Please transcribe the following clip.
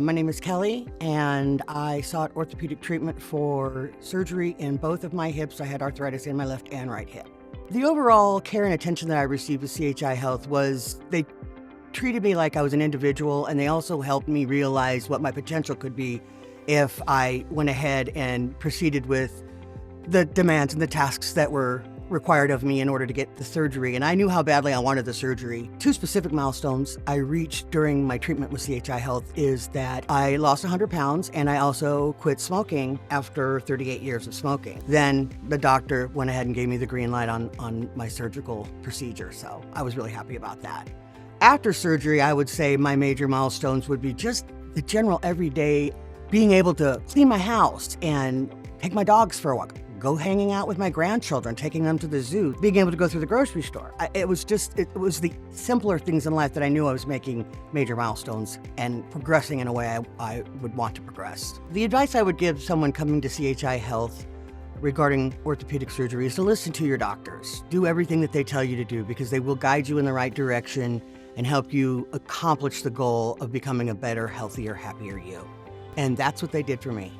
My name is Kelly, and I sought orthopedic treatment for surgery in both of my hips. I had arthritis in my left and right hip. The overall care and attention that I received with CHI Health was they treated me like I was an individual, and they also helped me realize what my potential could be if I went ahead and proceeded with the demands and the tasks that were required of me in order to get the surgery. And I knew how badly I wanted the surgery. Two specific milestones I reached during my treatment with CHI Health is that I lost 100 pounds and I also quit smoking after 38 years of smoking. Then the doctor went ahead and gave me the green light on my surgical procedure. So I was really happy about that. After surgery, I would say my major milestones would be just the general everyday being able to clean my house and take my dogs for a walk, go hanging out with my grandchildren, taking them to the zoo, being able to go through the grocery store. It was the simpler things in life that I knew I was making major milestones and progressing in a way I would want to progress. The advice I would give someone coming to CHI Health regarding orthopedic surgery is to listen to your doctors. Do everything that they tell you to do because they will guide you in the right direction and help you accomplish the goal of becoming a better, healthier, happier you. And that's what they did for me.